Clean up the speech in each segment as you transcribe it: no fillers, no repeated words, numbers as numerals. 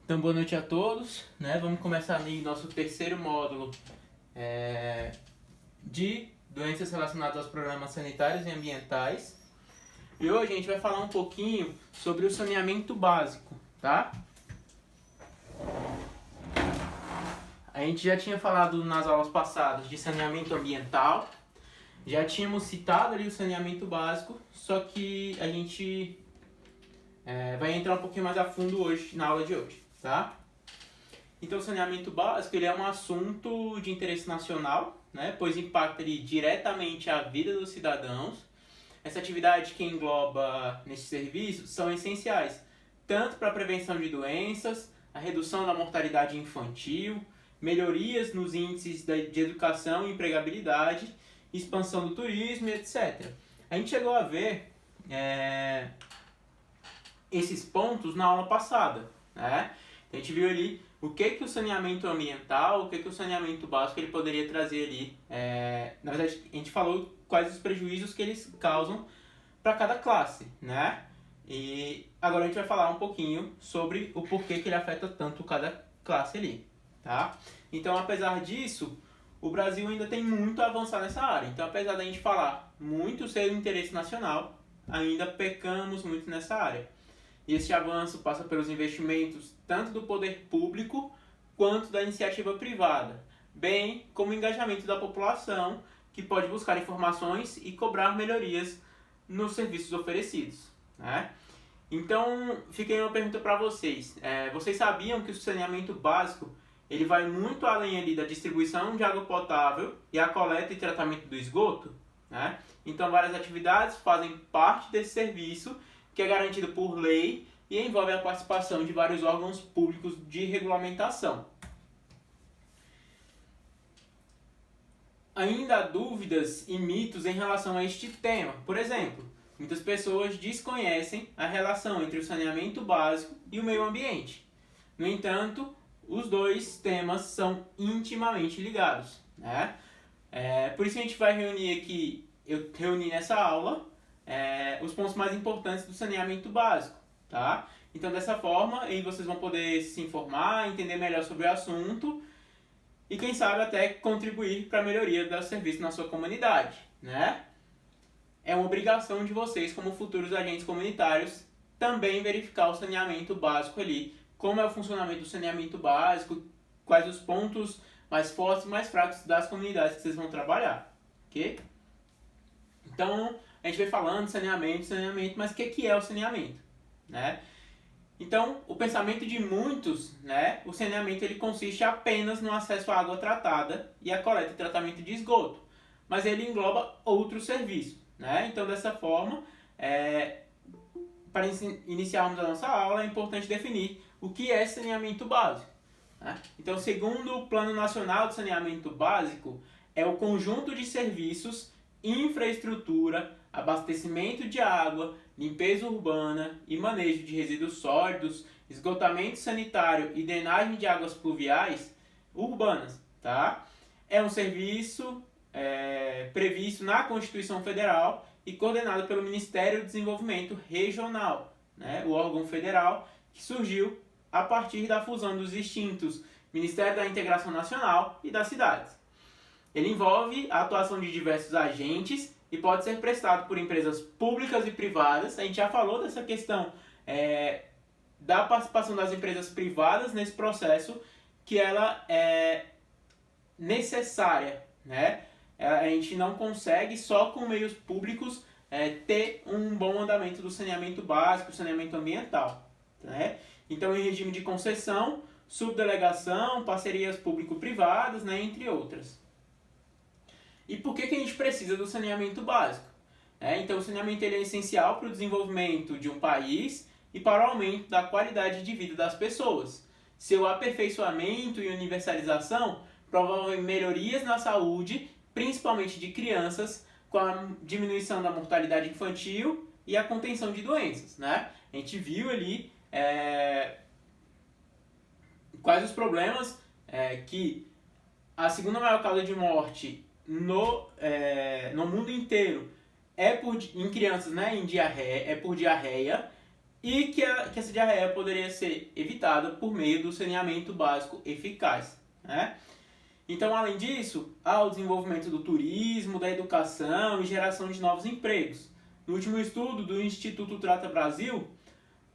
Então, boa noite a todos, né? Vamos começar ali nosso terceiro módulo de doenças relacionadas aos problemas sanitários e ambientais. E hoje a gente vai falar um pouquinho sobre o saneamento básico, tá? A gente já tinha falado nas aulas passadas de saneamento ambiental, já tínhamos citado ali o saneamento básico, só que a gente vai entrar um pouquinho mais a fundo hoje, na aula de hoje, tá? Então, o saneamento básico ele é um assunto de interesse nacional, né, pois impacta ali, diretamente a vida dos cidadãos. Essa atividade que engloba nesses serviços são essenciais, tanto para a prevenção de doenças, a redução da mortalidade infantil, melhorias nos índices de educação e empregabilidade, expansão do turismo, etc. A gente chegou a ver esses pontos na aula passada, né? A gente viu ali o que o saneamento ambiental, o que o saneamento básico ele poderia trazer ali. Na verdade, a gente falou quais os prejuízos que eles causam para cada classe, né? E agora a gente vai falar um pouquinho sobre o porquê que ele afeta tanto cada classe ali, tá? Então, apesar disso, o Brasil ainda tem muito a avançar nessa área. Então, apesar da gente falar muito ser um interesse nacional, ainda pecamos muito nessa área. E esse avanço passa pelos investimentos tanto do poder público quanto da iniciativa privada, bem como o engajamento da população, que pode buscar informações e cobrar melhorias nos serviços oferecidos, né? Então, fica aí uma pergunta para vocês. Vocês sabiam que o saneamento básico ele vai muito além ali da distribuição de água potável e a coleta e tratamento do esgoto, né? Então, várias atividades fazem parte desse serviço, que é garantido por lei e envolve a participação de vários órgãos públicos de regulamentação. Ainda há dúvidas e mitos em relação a este tema. Por exemplo, muitas pessoas desconhecem a relação entre o saneamento básico e o meio ambiente. No entanto, os dois temas são intimamente ligados, né? Por isso a gente vai reunir aqui, eu reuni nessa aula, os pontos mais importantes do saneamento básico, tá? Então, dessa forma, aí vocês vão poder se informar, entender melhor sobre o assunto e, quem sabe, até contribuir para a melhoria do serviço na sua comunidade, né? É uma obrigação de vocês, como futuros agentes comunitários, também verificar o saneamento básico ali, como é o funcionamento do saneamento básico, quais os pontos mais fortes e mais fracos das comunidades que vocês vão trabalhar, ok? Então, a gente vai falando de saneamento, mas o que é o saneamento, né? Então, o pensamento de muitos, né, o saneamento ele consiste apenas no acesso à água tratada e a coleta e tratamento de esgoto, mas ele engloba outros serviços, né? Então, dessa forma, para iniciarmos a nossa aula, é importante definir o que é saneamento básico, né? Então, segundo o Plano Nacional de Saneamento Básico, é o conjunto de serviços, infraestrutura, abastecimento de água, limpeza urbana e manejo de resíduos sólidos, esgotamento sanitário e drenagem de águas pluviais urbanas, tá? É um serviço previsto na Constituição Federal e coordenado pelo Ministério do Desenvolvimento Regional, né? O órgão federal que surgiu a partir da fusão dos extintos Ministério da Integração Nacional e das cidades. Ele envolve a atuação de diversos agentes e pode ser prestado por empresas públicas e privadas. A gente já falou dessa questão da participação das empresas privadas nesse processo, que ela é necessária, né? A gente não consegue só com meios públicos ter um bom andamento do saneamento básico, saneamento ambiental, né? Então, em regime de concessão, subdelegação, parcerias público-privadas, né, entre outras. E por que a gente precisa do saneamento básico? Então, o saneamento ele é essencial para o desenvolvimento de um país e para o aumento da qualidade de vida das pessoas. Seu aperfeiçoamento e universalização promovem melhorias na saúde, principalmente de crianças, com a diminuição da mortalidade infantil e a contenção de doenças, né? A gente viu ali quais os problemas que a segunda maior causa de morte no mundo inteiro em crianças, né, em diarreia, por diarreia, e que essa diarreia poderia ser evitada por meio do saneamento básico eficaz, né? Então, além disso, há o desenvolvimento do turismo, da educação e geração de novos empregos. No último estudo do Instituto Trata Brasil,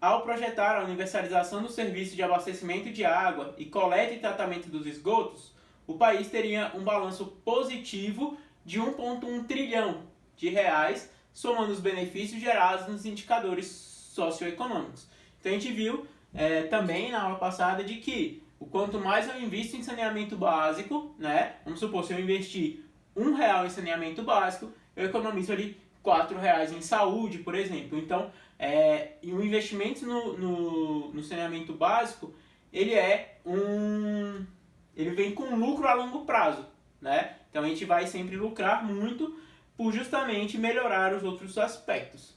ao projetar a universalização do serviço de abastecimento de água e coleta e tratamento dos esgotos, o país teria um balanço positivo de 1,1 trilhão de reais, somando os benefícios gerados nos indicadores socioeconômicos. Então a gente viu também na aula passada de que o quanto mais eu invisto em saneamento básico, né? Vamos supor, se eu investir R$1 em saneamento básico, eu economizo ali R$4 em saúde, por exemplo. Então, e o investimento no saneamento básico, ele vem com lucro a longo prazo, né? Então a gente vai sempre lucrar muito por justamente melhorar os outros aspectos.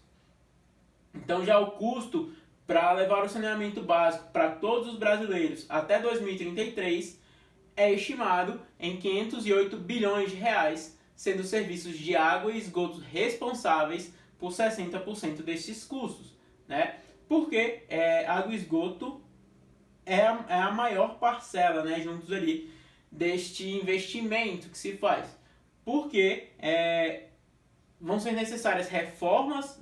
Então já o custo para levar o saneamento básico para todos os brasileiros até 2033 é estimado em 508 bilhões de reais, sendo os serviços de água e esgotos responsáveis por 60% desses custos, né? Porque água e esgoto é a maior parcela, né, juntos ali, deste investimento que se faz. Porque vão ser necessárias reformas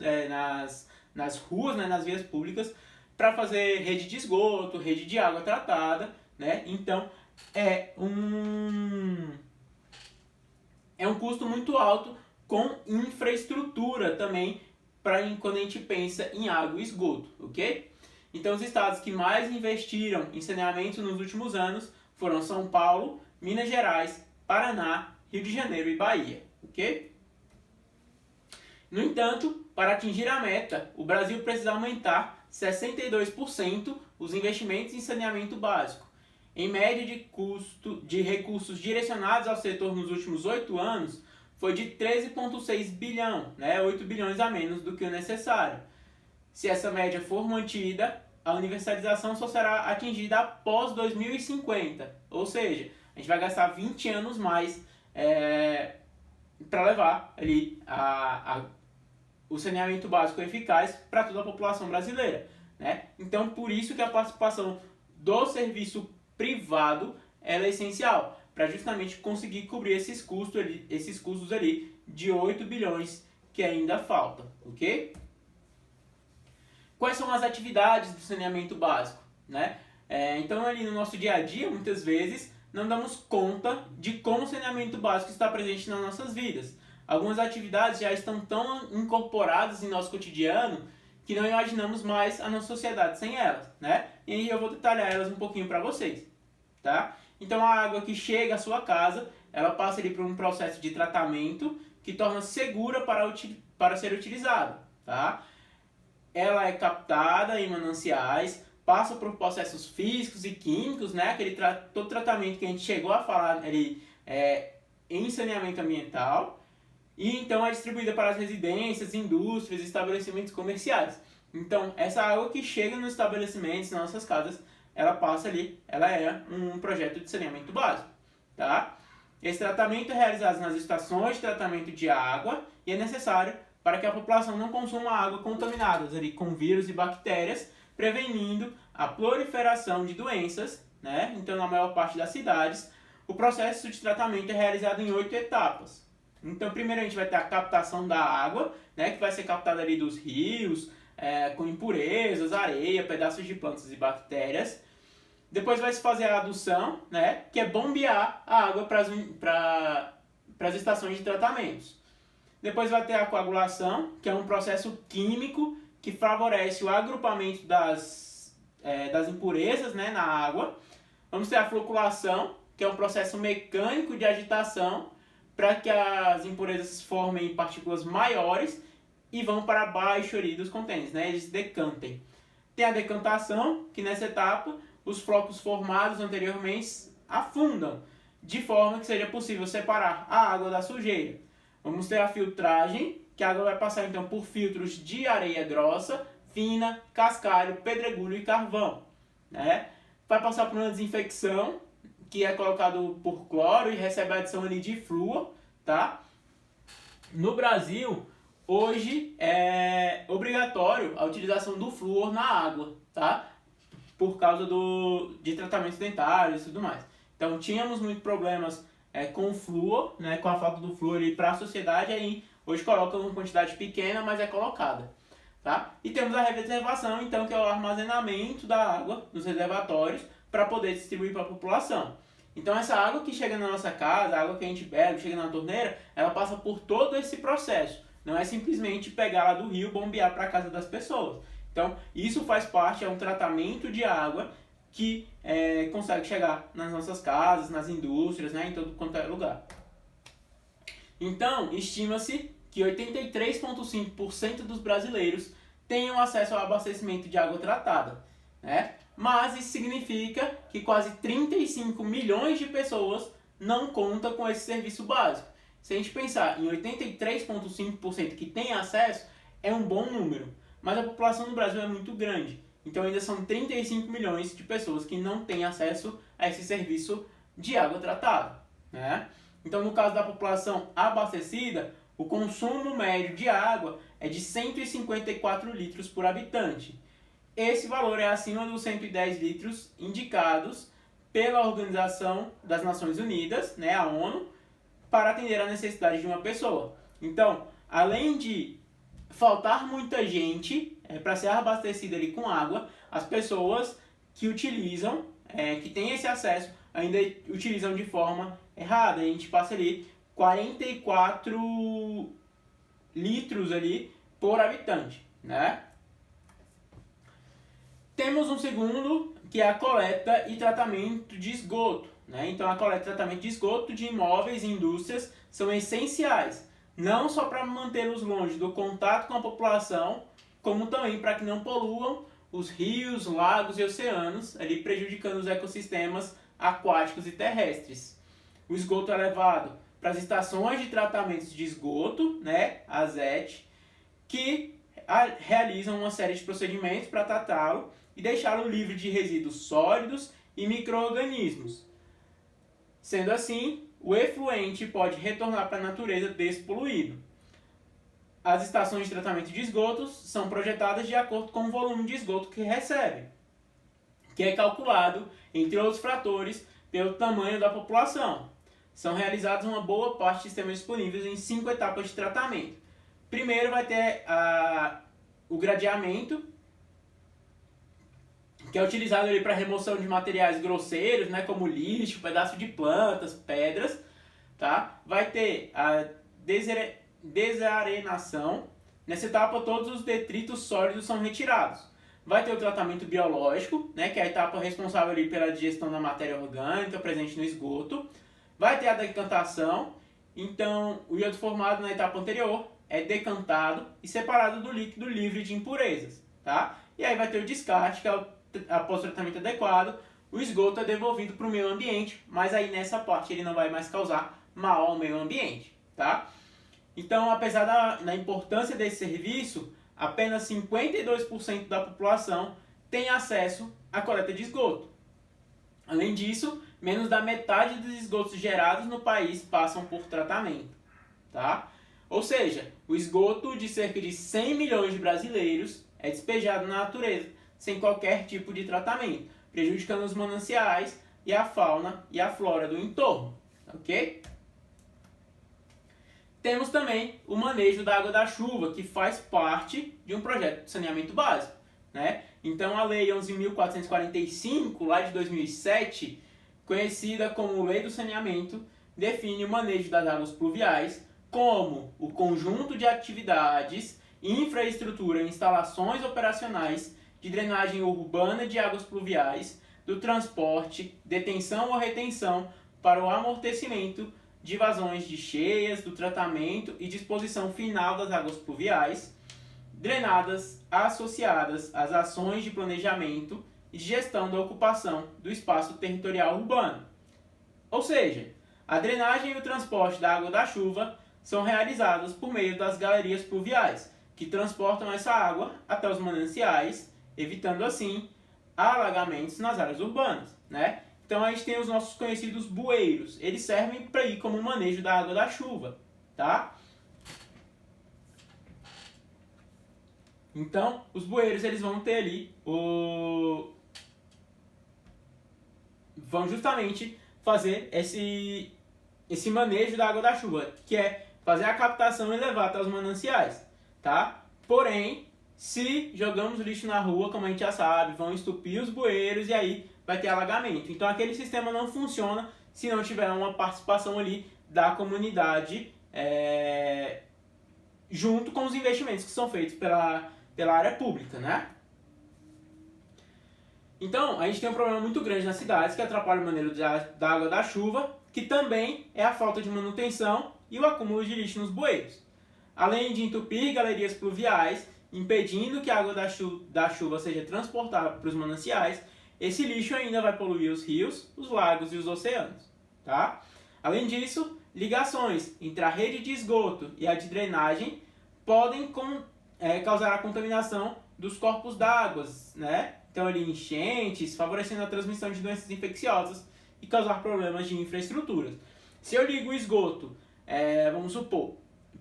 nas ruas, né, nas vias públicas, para fazer rede de esgoto, rede de água tratada, né? Então é um custo muito alto com infraestrutura também para quando a gente pensa em água e esgoto, ok? Então os estados que mais investiram em saneamento nos últimos anos foram São Paulo, Minas Gerais, Paraná, Rio de Janeiro e Bahia, ok? No entanto, para atingir a meta, o Brasil precisa aumentar 62% os investimentos em saneamento básico. Em média de custo de recursos direcionados ao setor nos últimos 8 anos, foi de 13,6 bilhão, né? 8 bilhões a menos do que o necessário. Se essa média for mantida, a universalização só será atingida após 2050, ou seja, a gente vai gastar 20 anos mais para levar ali o saneamento básico eficaz para toda a população brasileira, né? Então, por isso que a participação do serviço privado ela é essencial, para justamente conseguir cobrir esses custos ali de 8 bilhões que ainda faltam, ok? Quais são as atividades do saneamento básico, né? Então, ali no nosso dia a dia, muitas vezes, não damos conta de como o saneamento básico está presente nas nossas vidas. Algumas atividades já estão tão incorporadas em nosso cotidiano que não imaginamos mais a nossa sociedade sem elas, né? E aí eu vou detalhar elas um pouquinho para vocês, tá? Então a água que chega à sua casa, ela passa ali por um processo de tratamento que torna segura para ser utilizada, tá? Ela é captada em mananciais, passa por processos físicos e químicos, né? Todo tratamento que a gente chegou a falar ali em saneamento ambiental. E então é distribuída para as residências, indústrias e estabelecimentos comerciais. Então, essa água que chega nos estabelecimentos, nas nossas casas, ela passa ali, ela é um projeto de saneamento básico, tá? Esse tratamento é realizado nas estações de tratamento de água e é necessário para que a população não consuma água contaminada ali com vírus e bactérias, prevenindo a proliferação de doenças, né? Então, na maior parte das cidades, o processo de tratamento é realizado em 8 etapas. Então, primeiro a gente vai ter a captação da água, né, que vai ser captada ali dos rios, com impurezas, areia, pedaços de plantas e bactérias. Depois vai se fazer a adução, né, que é bombear a água para as estações de tratamentos. Depois vai ter a coagulação, que é um processo químico que favorece o agrupamento das impurezas, né, na água. Vamos ter a floculação, que é um processo mecânico de agitação, para que as impurezas formem partículas maiores e vão para baixo ali dos contêineres, né? Eles decantem. Tem a decantação, que nessa etapa os flocos formados anteriormente afundam, de forma que seja possível separar a água da sujeira. Vamos ter a filtragem, que a água vai passar então por filtros de areia grossa, fina, cascalho, pedregulho e carvão, né? Vai passar por uma desinfecção, que é colocado por cloro e recebe a adição ali de flúor, tá? No Brasil, hoje é obrigatório a utilização do flúor na água, tá? Por causa de tratamentos dentários e tudo mais. Então tínhamos muitos problemas com o flúor, né, com a falta do flúor para a sociedade, aí hoje coloca uma quantidade pequena, mas é colocada. Tá? E temos a reservação, então, que é o armazenamento da água nos reservatórios para poder distribuir para a população. Então essa água que chega na nossa casa, a água que a gente bebe, chega na torneira, ela passa por todo esse processo. Não é simplesmente pegar lá do rio e bombear para a casa das pessoas. Então isso faz parte, é um tratamento de água que consegue chegar nas nossas casas, nas indústrias, né, em todo quanto é lugar. Então, estima-se que 83,5% dos brasileiros tenham acesso ao abastecimento de água tratada, né? Mas isso significa que quase 35 milhões de pessoas não contam com esse serviço básico. Se a gente pensar em 83,5% que tem acesso, é um bom número. Mas a população no Brasil é muito grande. Então ainda são 35 milhões de pessoas que não têm acesso a esse serviço de água tratada, né? Então no caso da população abastecida, o consumo médio de água é de 154 litros por habitante. Esse valor é acima dos 110 litros indicados pela Organização das Nações Unidas, né, a ONU, para atender a necessidade de uma pessoa. Então, além de faltar muita gente para ser abastecida ali com água, as pessoas que utilizam, que têm esse acesso, ainda utilizam de forma errada. A gente passa ali 44 litros ali por habitante, né? Temos um segundo, que é a coleta e tratamento de esgoto, né? Então a coleta e tratamento de esgoto de imóveis e indústrias são essenciais, não só para mantê-los longe do contato com a população, como também para que não poluam os rios, lagos e oceanos, ali prejudicando os ecossistemas aquáticos e terrestres. O esgoto é levado para as estações de tratamento de esgoto, né, as ET, que realizam uma série de procedimentos para tratá-lo e deixá-lo livre de resíduos sólidos e micro-organismos. Sendo assim, o efluente pode retornar para a natureza despoluído. As estações de tratamento de esgotos são projetadas de acordo com o volume de esgoto que recebe, que é calculado, entre outros fatores, pelo tamanho da população. São realizadas uma boa parte de sistemas disponíveis em 5 etapas de tratamento. Primeiro vai ter o gradeamento, que é utilizado para remoção de materiais grosseiros, né, como lixo, pedaço de plantas, pedras. Tá? Vai ter a desarenação. Nessa etapa, todos os detritos sólidos são retirados. Vai ter o tratamento biológico, né, que é a etapa responsável ali pela digestão da matéria orgânica presente no esgoto. Vai ter a decantação. Então, o iodo formado na etapa anterior é decantado e separado do líquido livre de impurezas. Tá? E aí vai ter o descarte, que é após o tratamento adequado, o esgoto é devolvido para o meio ambiente, mas aí nessa parte ele não vai mais causar mal ao meio ambiente. Tá? Então, apesar da importância desse serviço, apenas 52% da população tem acesso à coleta de esgoto. Além disso, menos da metade dos esgotos gerados no país passam por tratamento. Tá? Ou seja, o esgoto de cerca de 100 milhões de brasileiros é despejado na natureza, sem qualquer tipo de tratamento, prejudicando os mananciais e a fauna e a flora do entorno. Ok? Temos também o manejo da água da chuva, que faz parte de um projeto de saneamento básico, né? Então a Lei 11.445, lá de 2007, conhecida como Lei do Saneamento, define o manejo das águas pluviais como o conjunto de atividades, infraestrutura e instalações operacionais de drenagem urbana de águas pluviais, do transporte, detenção ou retenção para o amortecimento de vazões de cheias, do tratamento e disposição final das águas pluviais, drenadas associadas às ações de planejamento e de gestão da ocupação do espaço territorial urbano. Ou seja, a drenagem e o transporte da água da chuva são realizados por meio das galerias pluviais, que transportam essa água até os mananciais, evitando assim alagamentos nas áreas urbanas, né? Então a gente tem os nossos conhecidos bueiros. Eles servem para ir como manejo da água da chuva, tá? Então, os bueiros eles vão ter ali vão justamente fazer esse manejo da água da chuva, que é fazer a captação e levar até os mananciais, tá? Porém, se jogamos lixo na rua, como a gente já sabe, vão entupir os bueiros e aí vai ter alagamento. Então aquele sistema não funciona se não tiver uma participação ali da comunidade junto com os investimentos que são feitos pela área pública, né? Então, a gente tem um problema muito grande nas cidades que atrapalha o manejo da água da chuva, que também é a falta de manutenção e o acúmulo de lixo nos bueiros. Além de entupir galerias pluviais, impedindo que a água da chuva seja transportada para os mananciais, esse lixo ainda vai poluir os rios, os lagos e os oceanos. Tá? Além disso, ligações entre a rede de esgoto e a de drenagem podem causar a contaminação dos corpos d'água, né? Então, ali, enchentes, favorecendo a transmissão de doenças infecciosas e causar problemas de infraestruturas. Se eu ligo o esgoto, vamos supor,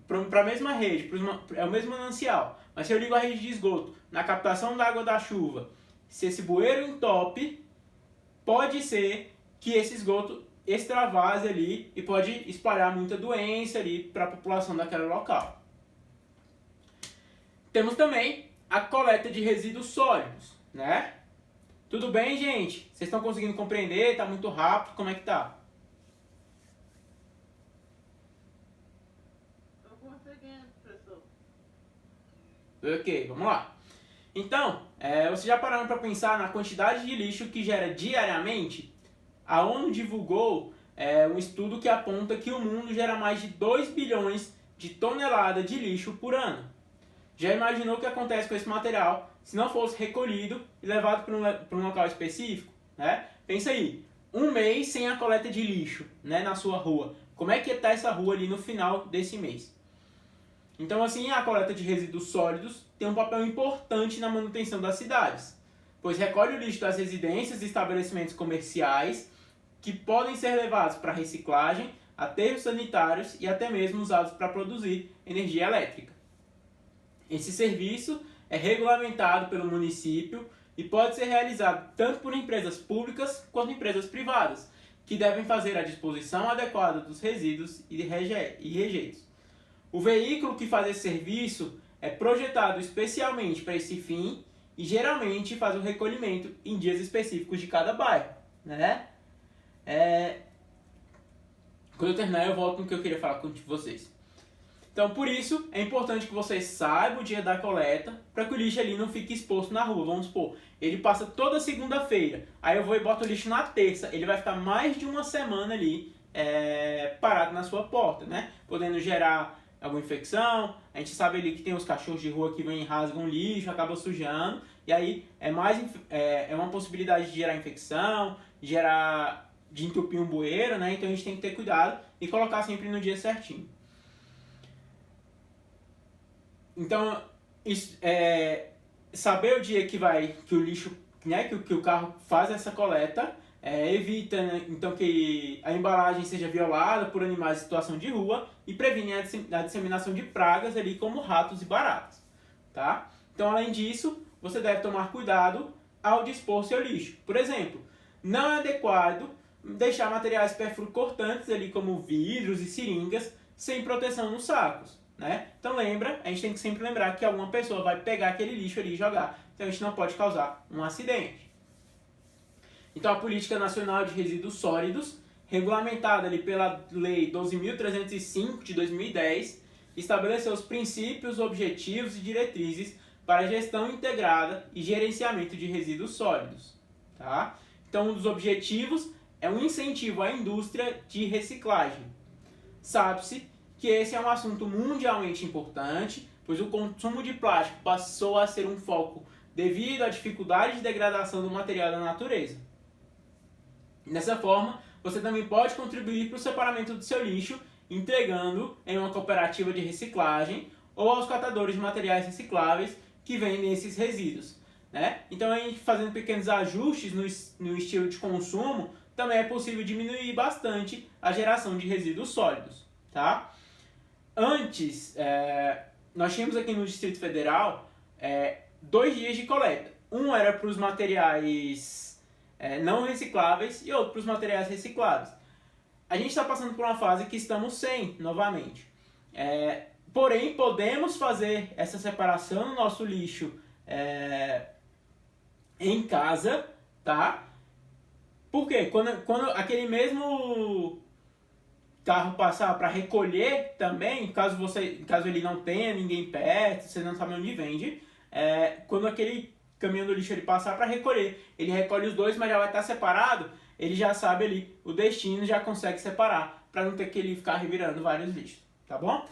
para a mesma rede, é o mesmo manancial, mas se eu ligo a rede de esgoto na captação da água da chuva, se esse bueiro entope, pode ser que esse esgoto extravase ali e pode espalhar muita doença ali para a população daquele local. Temos também a coleta de resíduos sólidos, né? Tudo bem, gente? Vocês estão conseguindo compreender? Tá muito rápido? Como é que tá? Estou conseguindo, professor. Ok, vamos lá. Então, vocês já pararam para pensar na quantidade de lixo que gera diariamente? A ONU divulgou um estudo que aponta que o mundo gera mais de 2 bilhões de toneladas de lixo por ano. Já imaginou o que acontece com esse material se não fosse recolhido e levado para um local específico? Né? Pensa aí, um mês sem a coleta de lixo, né, na sua rua. Como é que está essa rua ali no final desse mês? Então, assim, a coleta de resíduos sólidos tem um papel importante na manutenção das cidades, pois recolhe o lixo das residências e estabelecimentos comerciais que podem ser levados para reciclagem, aterros sanitários e até mesmo usados para produzir energia elétrica. Esse serviço é regulamentado pelo município e pode ser realizado tanto por empresas públicas quanto empresas privadas, que devem fazer a disposição adequada dos resíduos e rejeitos. O veículo que faz esse serviço é projetado especialmente para esse fim e geralmente faz o recolhimento em dias específicos de cada bairro, né? Quando eu terminar, eu volto no que eu queria falar com vocês. Então, por isso, é importante que vocês saibam o dia da coleta, para que o lixo ali não fique exposto na rua. Vamos supor, ele passa toda segunda-feira, aí eu vou e boto o lixo na terça, ele vai ficar mais de uma semana ali parado na sua porta, né? Podendo gerar alguma infecção. A gente sabe ali que tem os cachorros de rua que vêm e rasgam lixo, acabam sujando, e aí é uma possibilidade de gerar infecção, de entupir um bueiro, né? Então a gente tem que ter cuidado e colocar sempre no dia certinho. Então, saber o dia que o lixo, né, que o carro faz essa coleta, evita, né, então, que a embalagem seja violada por animais em situação de rua e previne a disseminação de pragas ali, como ratos e baratas. Tá? Então, além disso, você deve tomar cuidado ao dispor seu lixo. Por exemplo, não é adequado deixar materiais perfuro-cortantes ali, como vidros e seringas, sem proteção nos sacos. Né? Então a gente tem que sempre lembrar que alguma pessoa vai pegar aquele lixo ali e jogar. Então a gente não pode causar um acidente. Então a Política Nacional de Resíduos Sólidos, regulamentada ali pela Lei 12.305 de 2010, estabeleceu os princípios, objetivos e diretrizes para a gestão integrada e gerenciamento de resíduos sólidos. Tá? Então um dos objetivos é um incentivo à indústria de reciclagem. Sabe-se que esse é um assunto mundialmente importante, pois o consumo de plástico passou a ser um foco devido à dificuldade de degradação do material da natureza. Dessa forma, você também pode contribuir para o separamento do seu lixo, entregando em uma cooperativa de reciclagem ou aos catadores de materiais recicláveis que vendem esses resíduos. Né? Então, a gente fazendo pequenos ajustes no estilo de consumo, também é possível diminuir bastante a geração de resíduos sólidos. Tá? Antes, nós tínhamos aqui no Distrito Federal 2 dias de coleta. Um era para os materiais não recicláveis e outro para os materiais recicláveis. A gente está passando por uma fase que estamos sem, novamente. Porém, podemos fazer essa separação no nosso lixo em casa, tá? Por quê? Quando aquele mesmo carro passar para recolher também, caso ele não tenha ninguém perto, você não sabe onde vende, quando aquele caminhão do lixo ele passar para recolher, ele recolhe os dois, mas já vai estar separado, ele já sabe ali o destino, já consegue separar, para não ter que ele ficar revirando vários lixos, tá bom?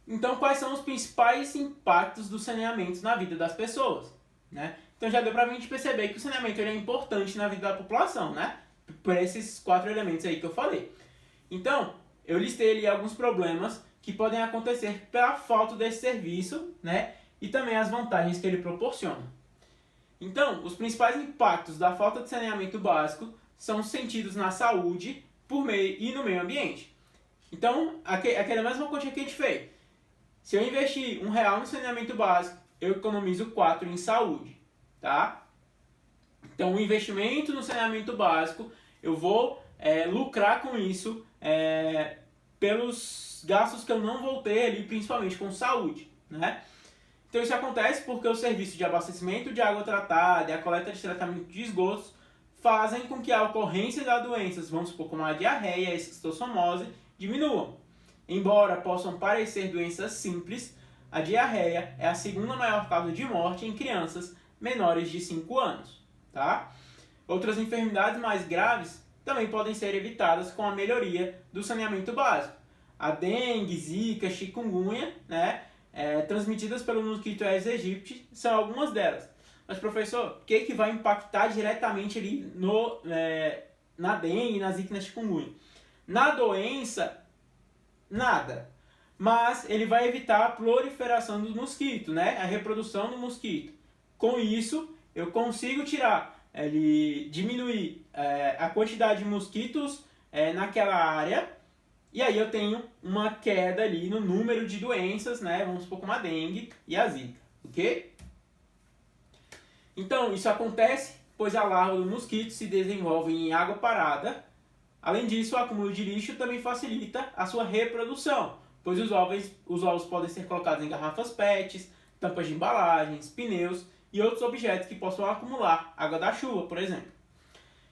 Então, quais são os principais impactos do saneamento na vida das pessoas, né? Então, já deu pra gente perceber que o saneamento ele é importante na vida da população, né? Por esses 4 elementos aí que eu falei. Então, eu listei ali alguns problemas que podem acontecer pela falta desse serviço, né? E também as vantagens que ele proporciona. Então, os principais impactos da falta de saneamento básico são sentidos na saúde e no meio ambiente. Então, aquela mesma quantia que a gente fez. Se eu investir R$1 no saneamento básico, eu economizo 4 em saúde, tá? Então, o investimento no saneamento básico, eu vou lucrar com isso pelos gastos que eu não vou ter ali, principalmente com saúde, né? Então, isso acontece porque o serviço de abastecimento de água tratada e a coleta de tratamento de esgotos fazem com que a ocorrência das doenças, vamos supor, como a diarreia e a esquistossomose, diminuam. Embora possam parecer doenças simples, a diarreia é a segunda maior causa de morte em crianças menores de 5 anos. Tá? Outras enfermidades mais graves também podem ser evitadas com a melhoria do saneamento básico. A dengue, zika, chikungunya, né, transmitidas pelo mosquito Aedes aegypti, são algumas delas. Mas, professor, o que vai impactar diretamente ali na dengue, na zika e na chikungunya? Na doença, nada. Mas ele vai evitar a proliferação do mosquito, né? A reprodução do mosquito. Com isso, eu consigo diminuir a quantidade de mosquitos naquela área. E aí eu tenho uma queda ali no número de doenças, né? Vamos supor como a dengue e a zika, ok? Então, isso acontece pois a larva do mosquito se desenvolve em água parada. Além disso, o acúmulo de lixo também facilita a sua reprodução, pois os ovos podem ser colocados em garrafas PETs, tampas de embalagens, pneus e outros objetos que possam acumular água da chuva, por exemplo.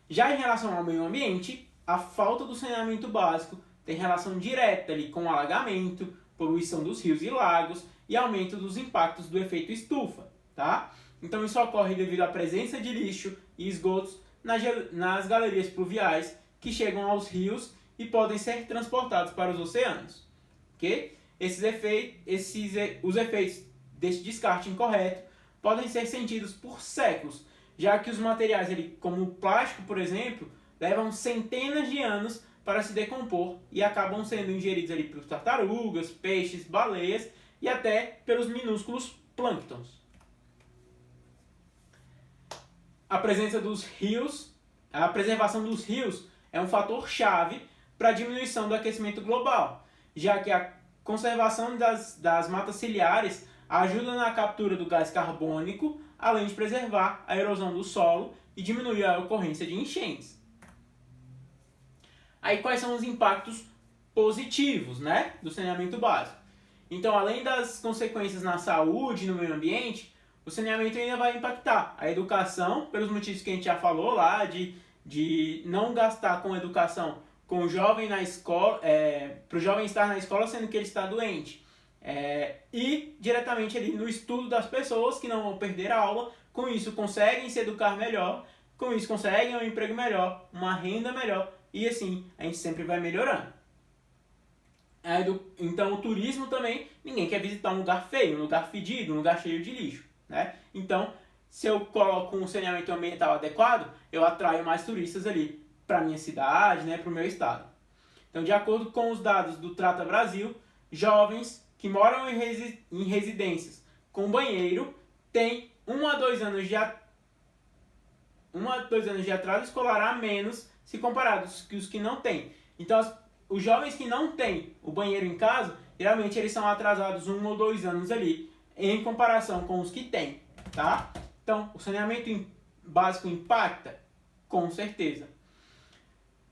Já em relação ao meio ambiente, a falta do saneamento básico tem relação direta ali com o alagamento, poluição dos rios e lagos e aumento dos impactos do efeito estufa, tá? Então isso ocorre devido à presença de lixo e esgotos nas galerias pluviais que chegam aos rios e podem ser transportados para os oceanos. Okay? Os efeitos desse descarte incorreto podem ser sentidos por séculos, já que os materiais, como o plástico, por exemplo, levam centenas de anos para se decompor e acabam sendo ingeridos por tartarugas, peixes, baleias e até pelos minúsculos plânctons. A presença dos rios, a preservação dos rios é um fator chave para a diminuição do aquecimento global, já que a conservação das matas ciliares ajuda na captura do gás carbônico, além de preservar a erosão do solo e diminuir a ocorrência de enchentes. Aí quais são os impactos positivos, né, do saneamento básico? Então, além das consequências na saúde e no meio ambiente, o saneamento ainda vai impactar a educação, pelos motivos que a gente já falou lá, de não gastar com educação com o jovem na escola, para o jovem estar na escola sendo que ele está doente. E diretamente no estudo das pessoas que não vão perder a aula, com isso conseguem se educar melhor, com isso conseguem um emprego melhor, uma renda melhor, e assim a gente sempre vai melhorando. Então o turismo também, ninguém quer visitar um lugar feio, um lugar fedido, um lugar cheio de lixo, né? Então, se eu coloco um saneamento ambiental adequado, eu atraio mais turistas para a minha cidade, né, para o meu estado. Então, de acordo com os dados do Trata Brasil, jovens que moram em residências com banheiro têm 1 a 2 anos de atraso escolar a menos se comparados com os que não têm. Então, os jovens que não têm o banheiro em casa, geralmente eles são atrasados 1 ou 2 anos ali, em comparação com os que têm, tá? Então, o saneamento básico impacta? Com certeza.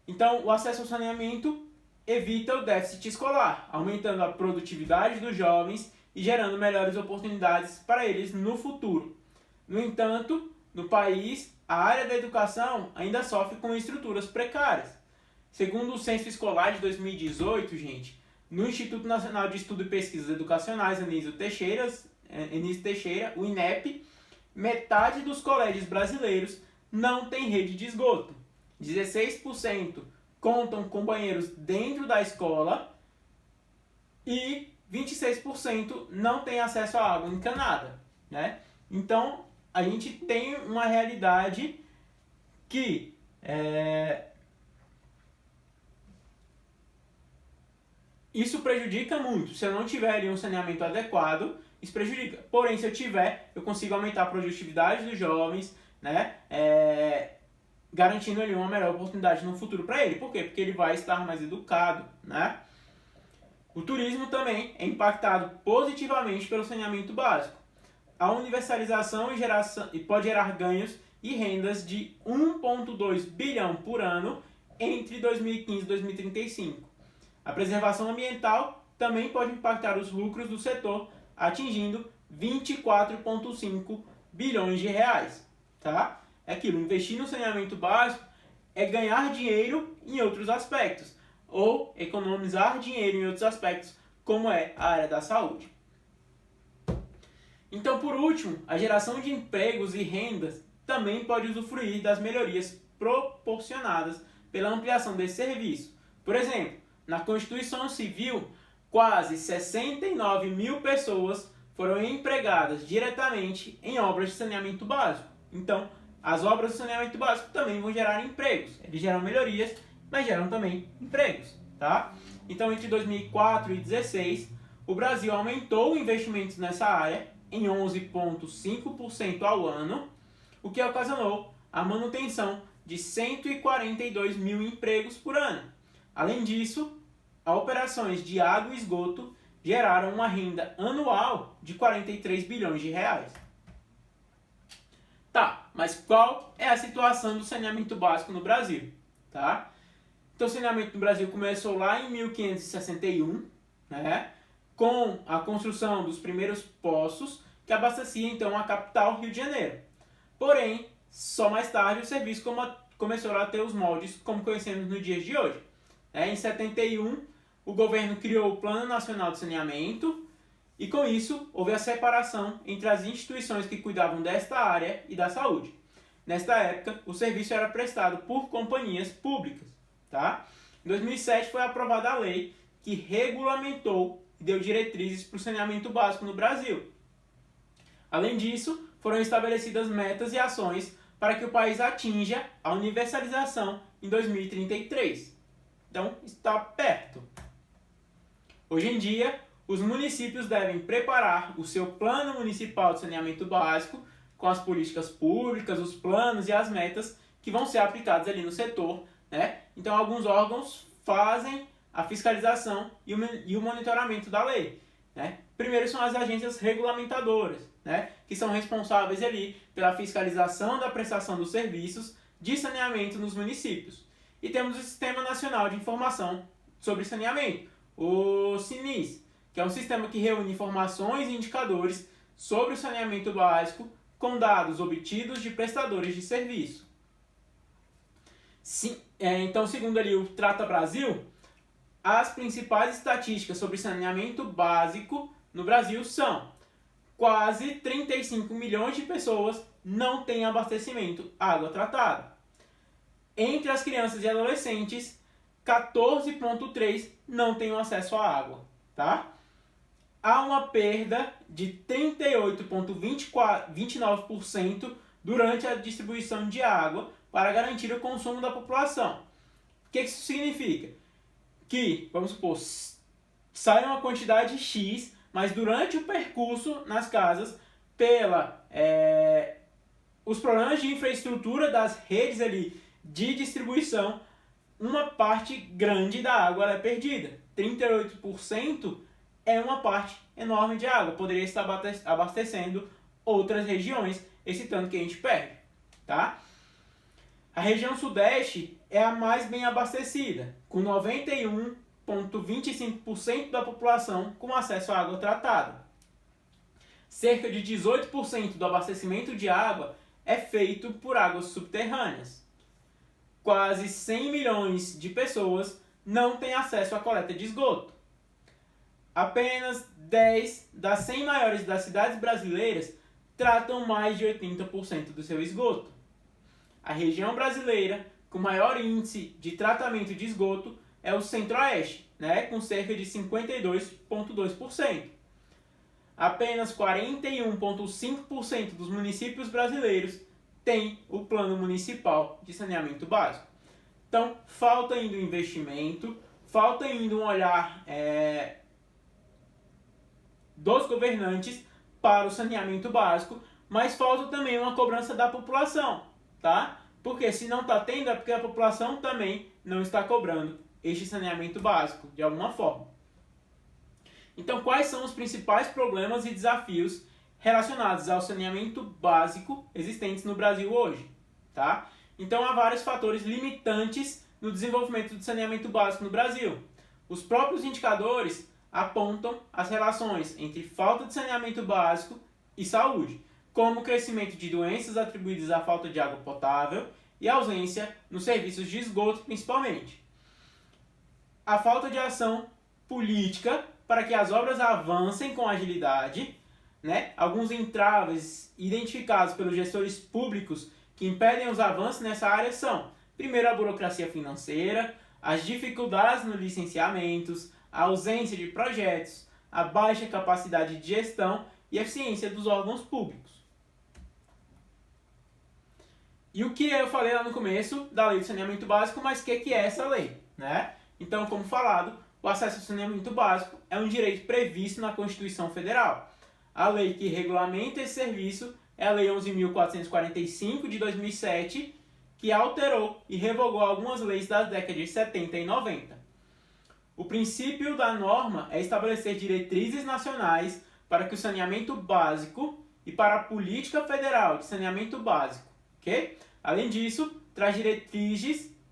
Então, o acesso ao saneamento evita o déficit escolar, aumentando a produtividade dos jovens e gerando melhores oportunidades para eles no futuro. No entanto, no país, a área da educação ainda sofre com estruturas precárias. Segundo o Censo Escolar de 2018, gente, no Instituto Nacional de Estudo e Pesquisas Educacionais, Anísio Teixeira, o INEP, metade dos colégios brasileiros não tem rede de esgoto. 16% contam com banheiros dentro da escola e 26% não tem acesso à água encanada, né? Então, a gente tem uma realidade que isso prejudica muito. Se eu não tiver um saneamento adequado, isso prejudica. Porém, se eu tiver, eu consigo aumentar a produtividade dos jovens, né? Garantindo ali uma melhor oportunidade no futuro para ele. Por quê? Porque ele vai estar mais educado, né? O turismo também é impactado positivamente pelo saneamento básico. A universalização pode gerar ganhos e rendas de 1,2 bilhão por ano entre 2015 e 2035. A preservação ambiental também pode impactar os lucros do setor, atingindo 24,5 bilhões de reais. Tá? É aquilo, investir no saneamento básico é ganhar dinheiro em outros aspectos, ou economizar dinheiro em outros aspectos, como é a área da saúde. Então, por último, a geração de empregos e rendas também pode usufruir das melhorias proporcionadas pela ampliação desse serviço. Por exemplo, na Constituição Civil, quase 69 mil pessoas foram empregadas diretamente em obras de saneamento básico. Então, as obras de saneamento básico também vão gerar empregos. Eles geram melhorias, mas geram também empregos, tá? Então, entre 2004 e 2016, o Brasil aumentou investimentos nessa área em 11,5% ao ano, o que ocasionou a manutenção de 142 mil empregos por ano. Além disso, as operações de água e esgoto geraram uma renda anual de 43 bilhões de reais. Tá, mas qual é a situação do saneamento básico no Brasil? Tá? Então, o saneamento no Brasil começou lá em 1561, né, com a construção dos primeiros poços que abasteciam então a capital, Rio de Janeiro. Porém, só mais tarde o serviço começou a ter os moldes como conhecemos nos dias de hoje. Em 71, o governo criou o Plano Nacional de Saneamento e, com isso, houve a separação entre as instituições que cuidavam desta área e da saúde. Nesta época, o serviço era prestado por companhias públicas. Tá? Em 2007 foi aprovada a lei que regulamentou e deu diretrizes para o saneamento básico no Brasil. Além disso, foram estabelecidas metas e ações para que o país atinja a universalização em 2033. Então, está perto. Hoje em dia, os municípios devem preparar o seu plano municipal de saneamento básico com as políticas públicas, os planos e as metas que vão ser aplicados ali no setor, né? Então, alguns órgãos fazem a fiscalização e o monitoramento da lei, né? Primeiro são as agências regulamentadoras, né? Que são responsáveis ali pela fiscalização da prestação dos serviços de saneamento nos municípios. E temos o Sistema Nacional de Informação sobre Saneamento, o SINIS, que é um sistema que reúne informações e indicadores sobre o saneamento básico com dados obtidos de prestadores de serviço. Então, segundo ali o Trata Brasil, as principais estatísticas sobre saneamento básico no Brasil são: quase 35 milhões de pessoas não têm abastecimento água tratada. Entre as crianças e adolescentes, 14,3% não têm acesso à água. Tá? Há uma perda de 38,29% durante a distribuição de água para garantir o consumo da população. O que isso significa? Que, vamos supor, sai uma quantidade X, mas durante o percurso nas casas, os problemas de infraestrutura das redes ali de distribuição, uma parte grande da água é perdida. 38% é uma parte enorme de água, poderia estar abastecendo outras regiões, esse tanto que a gente perde, tá? A região sudeste é a mais bem abastecida, com 91,25% da população com acesso à água tratada. Cerca de 18% do abastecimento de água é feito por águas subterrâneas. Quase 100 milhões de pessoas não têm acesso à coleta de esgoto. Apenas 10 das 100 maiores das cidades brasileiras tratam mais de 80% do seu esgoto. A região brasileira com maior índice de tratamento de esgoto é o Centro-Oeste, com cerca de 52,2%. Apenas 41,5% dos municípios brasileiros têm o Plano Municipal de Saneamento Básico. Então, falta ainda um investimento, falta ainda um olhar dos governantes para o saneamento básico, mas falta também uma cobrança da população, tá? Porque se não está tendo, é porque a população também não está cobrando este saneamento básico, de alguma forma. Então, quais são os principais problemas e desafios relacionados ao saneamento básico existentes no Brasil hoje, tá? Então, há vários fatores limitantes no desenvolvimento do saneamento básico no Brasil. Os próprios indicadores apontam as relações entre falta de saneamento básico e saúde, como o crescimento de doenças atribuídas à falta de água potável e ausência nos serviços de esgoto, principalmente. A falta de ação política para que as obras avancem com agilidade, Alguns entraves identificados pelos gestores públicos que impedem os avanços nessa área são, primeiro, a burocracia financeira, as dificuldades nos licenciamentos, a ausência de projetos, a baixa capacidade de gestão e eficiência dos órgãos públicos. E o que eu falei lá no começo da Lei do Saneamento Básico, mas o que é essa lei? Então, como falado, o acesso ao saneamento básico é um direito previsto na Constituição Federal. A lei que regulamenta esse serviço é a Lei 11.445 de 2007, que alterou e revogou algumas leis das décadas de 70 e 90. O princípio da norma é estabelecer diretrizes nacionais para que o saneamento básico e para a política federal de saneamento básico. Okay? Além disso, traz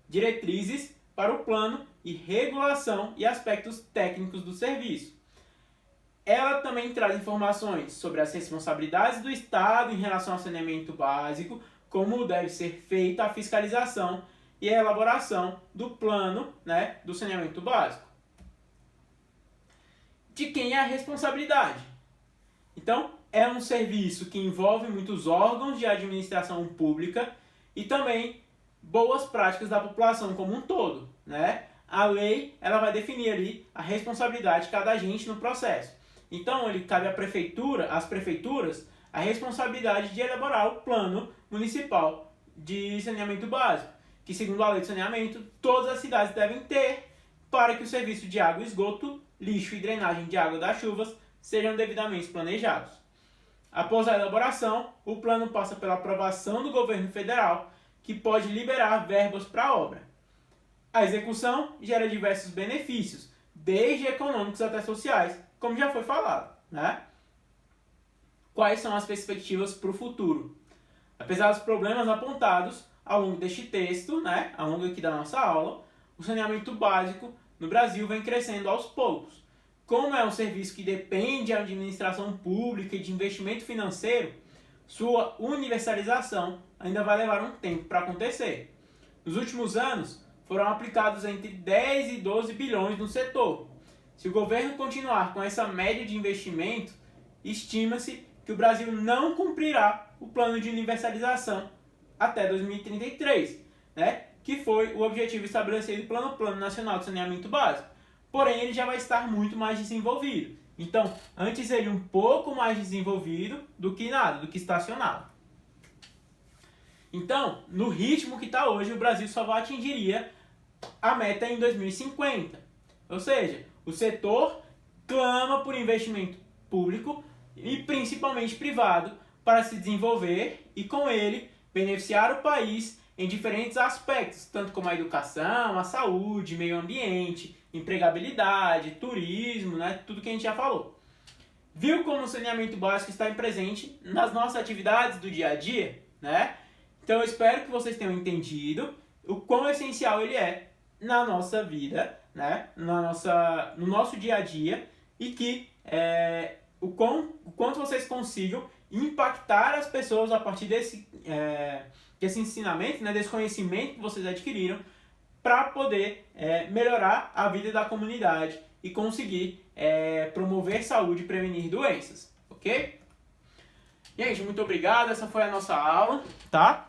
diretrizes para o plano e regulação e aspectos técnicos do serviço. Ela também traz informações sobre as responsabilidades do Estado em relação ao saneamento básico, como deve ser feita a fiscalização e a elaboração do plano do saneamento básico. De quem é a responsabilidade? Então, é um serviço que envolve muitos órgãos de administração pública e também boas práticas da população como um todo. A lei ela vai definir ali a responsabilidade de cada agente no processo. Então, ele cabe às prefeituras, a responsabilidade de elaborar o plano municipal de saneamento básico, que, segundo a lei de saneamento, todas as cidades devem ter para que o serviço de água, esgoto, lixo e drenagem de água das chuvas sejam devidamente planejados. Após a elaboração, o plano passa pela aprovação do governo federal, que pode liberar verbas para a obra. A execução gera diversos benefícios, desde econômicos até sociais, como já foi falado. Quais são as perspectivas para o futuro? Apesar dos problemas apontados ao longo deste texto, ao longo aqui da nossa aula, o saneamento básico no Brasil vem crescendo aos poucos. Como é um serviço que depende da administração pública e de investimento financeiro, sua universalização ainda vai levar um tempo para acontecer. Nos últimos anos, foram aplicados entre 10 e 12 bilhões no setor. Se o governo continuar com essa média de investimento, estima-se que o Brasil não cumprirá o plano de universalização até 2033, que foi o objetivo estabelecido pelo Plano Nacional de Saneamento Básico. Porém, ele já vai estar muito mais desenvolvido. Então, antes ele um pouco mais desenvolvido do que nada, do que estacionado. Então, no ritmo que está hoje, o Brasil só atingiria a meta em 2050. Ou seja, o setor clama por investimento público e principalmente privado para se desenvolver e, com ele, beneficiar o país em diferentes aspectos, tanto como a educação, a saúde, meio ambiente, empregabilidade, turismo, né? Tudo que a gente já falou. Viu como o saneamento básico está presente nas nossas atividades do dia a dia, né? Então eu espero que vocês tenham entendido o quão essencial ele é na nossa vida, né? No nosso dia a dia, e que o quanto vocês consigam impactar as pessoas a partir desse ensinamento, né? Desse conhecimento que vocês adquiriram, para poder melhorar a vida da comunidade e conseguir promover saúde e prevenir doenças, ok? Gente, muito obrigado, essa foi a nossa aula, tá?